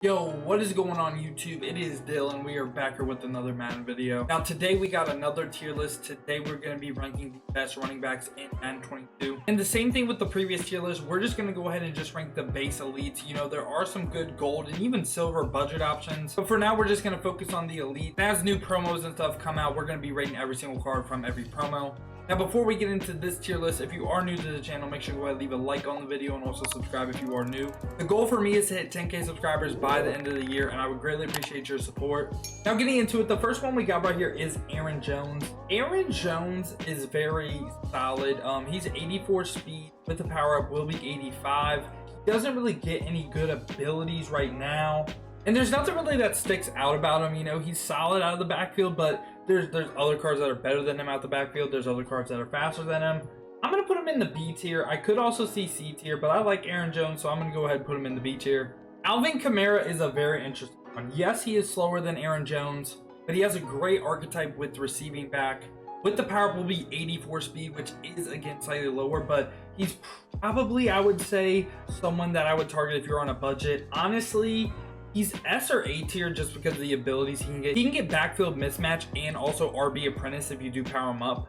Yo, what is going on YouTube? It is Dylan. We are back here with another Madden video. Now today we got another tier list. Today we're going to be ranking the best running backs in Madden 22. And the same thing with the previous tier list. We're just going to go ahead and just rank the base elites. You know, there are some good gold and even silver budget options. But for now, we're just going to focus on the elite. As new promos and stuff come out, we're going to be rating every single card from every promo. Now, before we get into this tier list, if you are new to the channel, make sure to go ahead and leave a like on the video and also subscribe if you are new. The goal for me is to hit 10K subscribers by the end of the year, and I would greatly appreciate your support. Now, getting into it, the first one we got right here is Aaron Jones. Aaron Jones is very solid. He's 84 speed with the power up, will be 85. He doesn't really get any good abilities right now. And there's nothing really that sticks out about him. You know, he's solid out of the backfield, but there's other cards that are better than him out the backfield. There's other cards that are faster than him. I'm going to put him in the B tier. I could also see C tier, but I like Aaron Jones, so I'm going to go ahead and put him in the B tier. Alvin Kamara is a very interesting one. Yes, he is slower than Aaron Jones, but he has a great archetype with receiving back. With the power up will be 84 speed, which is, again, slightly lower, but he's probably, I would say, someone that I would target if you're on a budget. Honestly, he's S or A tier just because of the abilities he can get. He can get backfield mismatch and also RB apprentice if you do power him up.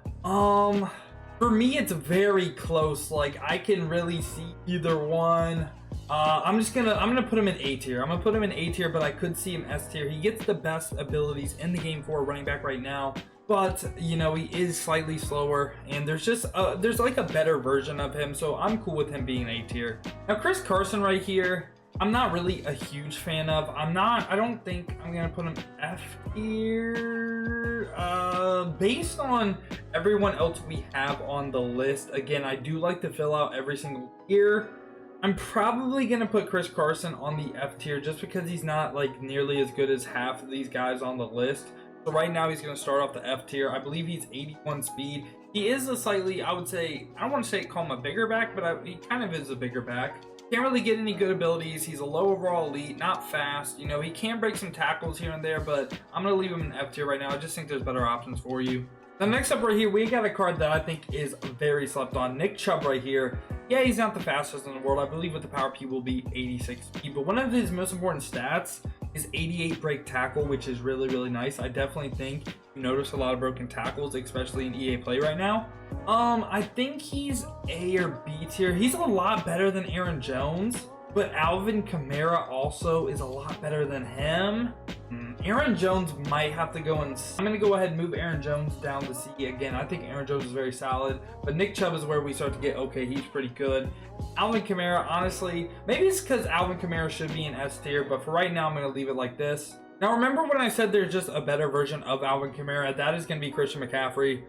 For me, it's very close. Like, I can really see either one. I'm gonna put him in A tier. I'm gonna put him in A tier, but I could see him S tier. He gets the best abilities in the game for a running back right now. But, you know, he is slightly slower, and there's like a better version of him, so I'm cool with him being A tier. Now, Carson right here, I'm not really a huge fan of. I don't think I'm gonna put him F tier. Based on everyone else we have on the list, again, I do like to fill out every single tier. I'm probably gonna put Carson on the F tier just because he's not like nearly as good as half of these guys on the list. So right now he's gonna start off the F tier. I believe he's 81 speed. He is a slightly, I would say, I don't want to say call him a bigger back, but he kind of is a bigger back. Can't really get any good abilities. He's a low overall elite, not fast. You know, he can break some tackles here and there, but I'm going to leave him in F tier right now. I just think there's better options for you. Now, next up right here, we got a card that I think is very slept on. Nick Chubb right here. Yeah, he's not the fastest in the world. I believe with the power P will be 86 speed, but one of his most important stats is 88 break tackle, which is really, really nice. I definitely think you notice a lot of broken tackles, especially in EA Play right now. I think he's A or B tier. He's a lot better than Aaron Jones, but Alvin Kamara also is a lot better than him. Aaron Jones might have to go in. I'm going to go ahead and move Aaron Jones down to C again. I think Aaron Jones is very solid, but Nick Chubb is where we start to get, okay, he's pretty good. Alvin Kamara, honestly, maybe it's because Alvin Kamara should be in S tier, but for right now, I'm going to leave it like this. Now, remember when I said there's just a better version of Alvin Kamara? That is going to be Christian McCaffery.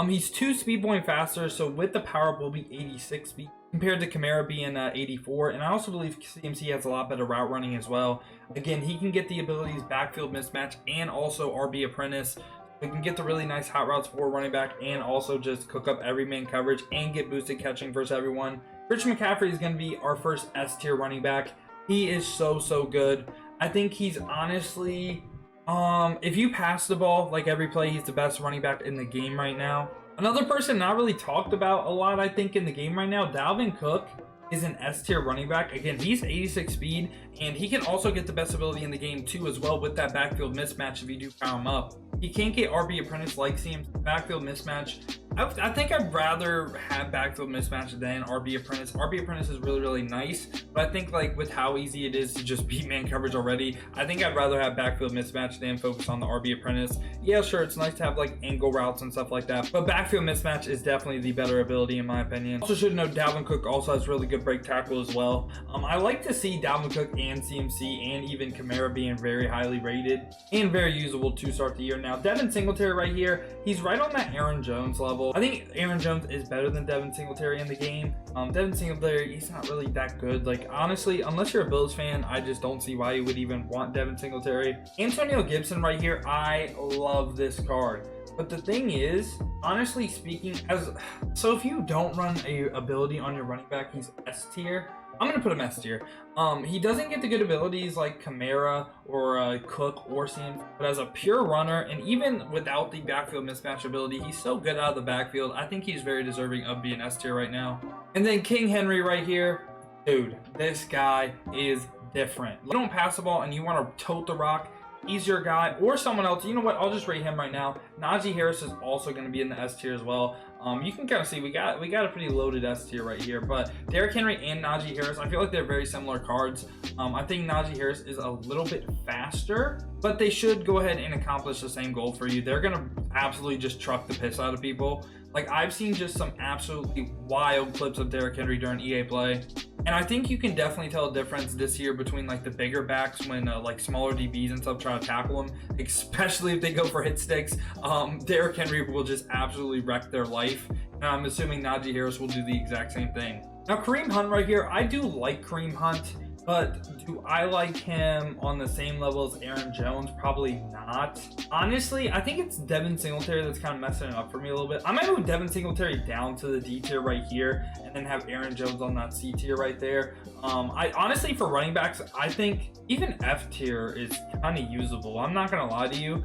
He's 2 speed point faster, so with the power up will be 86 speed compared to Kamara being 84. And I also believe CMC has a lot better route running as well. Again, he can get the abilities backfield mismatch and also RB apprentice. He can get the really nice hot routes for running back and also just cook up every man coverage and get boosted catching versus everyone. Christian McCaffery is going to be our first S tier running back. He is so good. I think he's honestly, if you pass the ball like every play, he's the best running back in the game right now. Another person not really talked about a lot, I think, in the game right now, Dalvin Cook is an S tier running back. Again, he's 86 speed, and he can also get the best ability in the game too as well with that backfield mismatch if you do power him up. He can't get RB apprentice like CMC. Backfield mismatch, I think I'd rather have backfield mismatch than RB apprentice. RB apprentice is really nice, but I think like with how easy it is to just beat man coverage already, I think I'd rather have backfield mismatch than focus on the RB apprentice. Yeah, sure, it's nice to have like angle routes and stuff like that, but backfield mismatch is definitely the better ability in my opinion. Also should know Dalvin Cook also has really good break tackle as well. I like to see Dalvin Cook and CMC and even Kamara being very highly rated and very usable to start the year. Now, Devin Singletary right here, he's right on that Aaron Jones level. I think Aaron Jones is better than Devin Singletary in the game. Devin Singletary, he's not really that good. Like, honestly, unless you're a Bills fan, I just don't see why you would even want Devin Singletary. Antonio Gibson right here, I love this card. But the thing is, honestly speaking, so if you don't run a ability on your running back, he's S tier. I'm going to put him S tier. He doesn't get the good abilities like Kamara or Cook or CMC, but as a pure runner, and even without the backfield mismatch ability, he's so good out of the backfield. I think he's very deserving of being S tier right now. And then King Henry right here. Dude, this guy is different. You don't pass the ball and you want to tote the rock, he's your guy, or someone else. You know what? I'll just rate him right now. Najee Harris is also going to be in the S tier as well. You can kind of see we got a pretty loaded S tier right here. But Derrick Henry and Najee Harris, I feel like they're very similar cards. I think Najee Harris is a little bit faster, but they should go ahead and accomplish the same goal for you. They're going to absolutely just truck the piss out of people. Like, I've seen just some absolutely wild clips of Derrick Henry during EA play. And I think you can definitely tell a difference this year between like the bigger backs when like smaller DBs and stuff try to tackle them, especially if they go for hit sticks. Derrick Henry will just absolutely wreck their life. And I'm assuming Najee Harris will do the exact same thing. Now, Kareem Hunt right here, I do like Kareem Hunt, but do I like him on the same level as Aaron Jones? Probably not. Honestly, I think it's Devin Singletary that's kind of messing it up for me a little bit. I might move Devin Singletary down to the D tier right here and then have Aaron Jones on that C tier right there. I honestly, for running backs, I think even F tier is kind of usable. I'm not going to lie to you.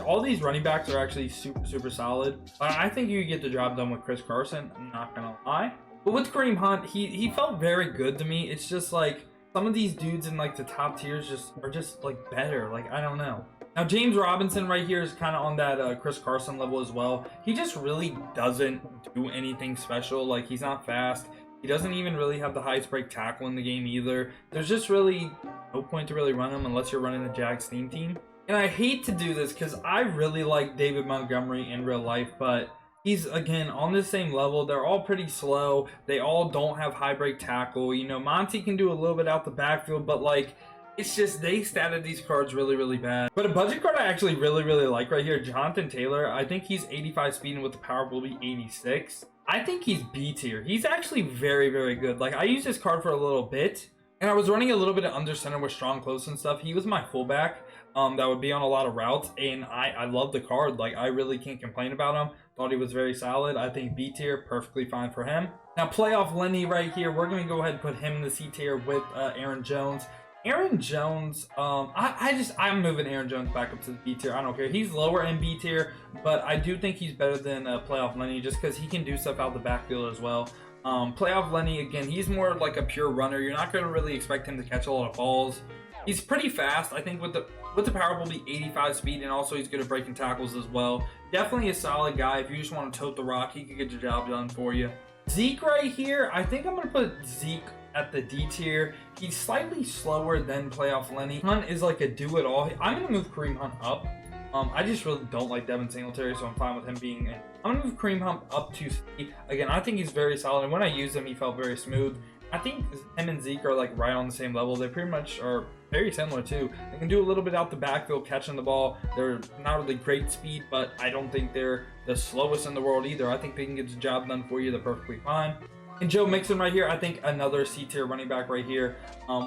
All these running backs are actually super solid. I think you get the job done with Chris Carson. I'm not going to lie. But with Kareem Hunt, he felt very good to me. It's just like, some of these dudes in like the top tiers are just like better. Like, I don't know. Now, James Robinson right here is kind of on that Chris Carson level as well. He just really doesn't do anything special. Like, he's not fast. He doesn't even really have the highest break tackle in the game either. There's just really no point to really run him unless you're running the Jags theme team. And I hate to do this because I really like David Montgomery in real life, but he's, again, on the same level. They're all pretty slow. They all don't have high break tackle. You know, Monty can do a little bit out the backfield, but, like, it's just they statted these cards really bad. But a budget card I actually really like right here, Jonathan Taylor. I think he's 85 speed and with the power will be 86. I think he's B tier. He's actually very good. Like, I used this card for a little bit, and I was running a little bit of under center with strong close and stuff. He was my fullback that would be on a lot of routes, and I love the card. Like, I really can't complain about him. Thought he was very solid. I think B tier, perfectly fine for him. Now, playoff Lenny right here, we're going to go ahead and put him in the C tier with Aaron Jones. Aaron Jones, I'm moving Aaron Jones back up to the B tier. I don't care. He's lower in B tier, but I do think he's better than playoff Lenny just because he can do stuff out the backfield as well. Playoff Lenny, again, he's more like a pure runner. You're not going to really expect him to catch a lot of balls. He's pretty fast. I think with the power will be 85 speed, and also he's good at breaking tackles as well. Definitely a solid guy. If you just want to tote the rock, he could get your job done for you. Zeke right here, I think I'm going to put Zeke at the D tier. He's slightly slower than playoff Lenny. Hunt is like a do-it-all. I'm going to move Kareem Hunt up. I just really don't like Devin Singletary, so I'm fine with him being in. I'm going to move Kareem Hunt up to C. Again, I think he's very solid, and when I used him, he felt very smooth. I think him and Zeke are like right on the same level. They pretty much are very similar too. They can do a little bit out the backfield catching the ball. They're not really great speed, but I don't think they're the slowest in the world either. I think they can get the job done for you. They're perfectly fine. And Joe Mixon right here, I think another C tier running back right here.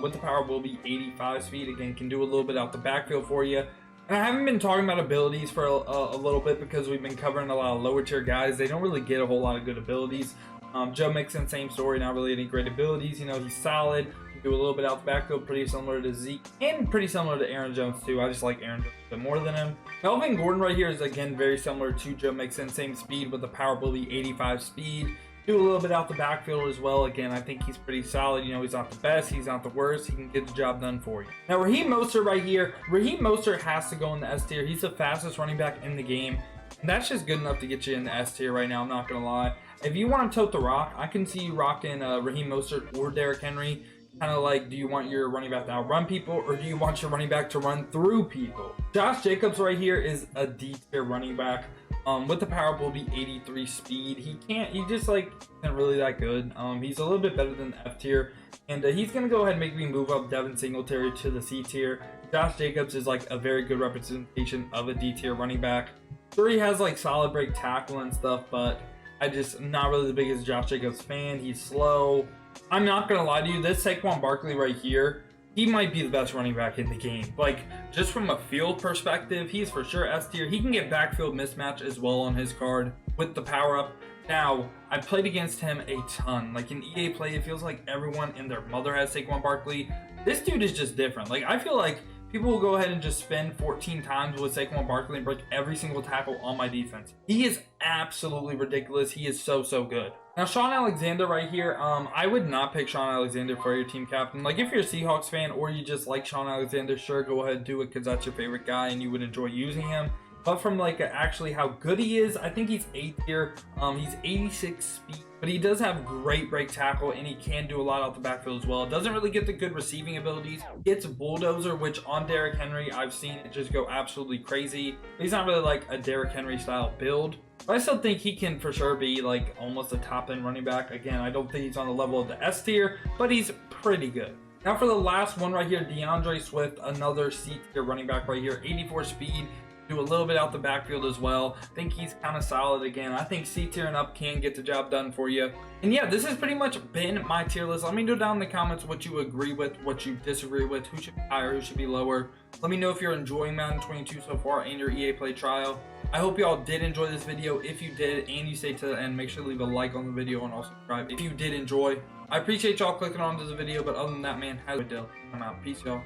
With the power will be 85 speed. Again, can do a little bit out the backfield for you. And I haven't been talking about abilities for a little bit because we've been covering a lot of lower tier guys. They don't really get a whole lot of good abilities. Joe Mixon, same story, not really any great abilities. You know, he's solid. He do a little bit out the backfield, pretty similar to Zeke, and pretty similar to Aaron Jones too. I just like Aaron Jones a bit more than him. Melvin Gordon right here is, again, very similar to Joe Mixon, same speed with the power will be 85 speed. Do a little bit out the backfield as well. Again, I think he's pretty solid. You know, he's not the best. He's not the worst. He can get the job done for you. Now, Raheem Mostert right here. Raheem Mostert has to go in the S tier. He's the fastest running back in the game. And that's just good enough to get you in the S tier right now. I'm not going to lie. If you want to tote the rock, I can see you rocking Raheem Mostert or Derrick Henry. Kind of like, do you want your running back to outrun people, or do you want your running back to run through people? Josh Jacobs right here is a D tier running back. With the power will be 83 speed. He just like isn't really that good. He's a little bit better than the F tier, and he's gonna go ahead and make me move up Devin Singletary to the C tier. Josh Jacobs is like a very good representation of a D tier running back. Sure, he has like solid break tackle and stuff, but I just not really the biggest Josh Jacobs fan. He's slow. I'm not gonna lie to you, this Saquon Barkley right here, he might be the best running back in the game. Like, just from a field perspective, he's for sure S tier. He can get backfield mismatch as well on his card with the power up. Now, I played against him a ton. Like, in EA play, it feels like everyone and their mother has Saquon Barkley. This dude is just different. Like, I feel like people will go ahead and just spend 14 times with Saquon Barkley and break every single tackle on my defense. He is absolutely ridiculous. He is so good. Now, Shaun Alexander right here, I would not pick Shaun Alexander for your team captain. Like, if you're a Seahawks fan or you just like Shaun Alexander, sure, go ahead and do it because that's your favorite guy and you would enjoy using him. But from like actually how good he is, I think he's 8th here. He's 86 speed, but he does have great break tackle and he can do a lot out the backfield as well. Doesn't really get the good receiving abilities. It's bulldozer, which on Derrick Henry, I've seen it just go absolutely crazy. He's not really like a Derrick Henry style build, but I still think he can for sure be like almost a top end running back. Again, I don't think he's on the level of the S tier, but he's pretty good. Now for the last one right here, DeAndre Swift, another C tier running back right here, 84 speed. Do a little bit out the backfield as well. I think he's kind of solid again. I think C tier and up can get the job done for you. And yeah, this has pretty much been my tier list. Let me know down in the comments what you agree with, what you disagree with, who should be higher, who should be lower. Let me know if you're enjoying Madden 22 so far and your EA Play trial. I hope y'all did enjoy this video. If you did and you stayed to the end, make sure to leave a like on the video and also subscribe if you did enjoy. I appreciate y'all clicking on to the video, but other than that, man, have a good day. I'm out. Peace, y'all.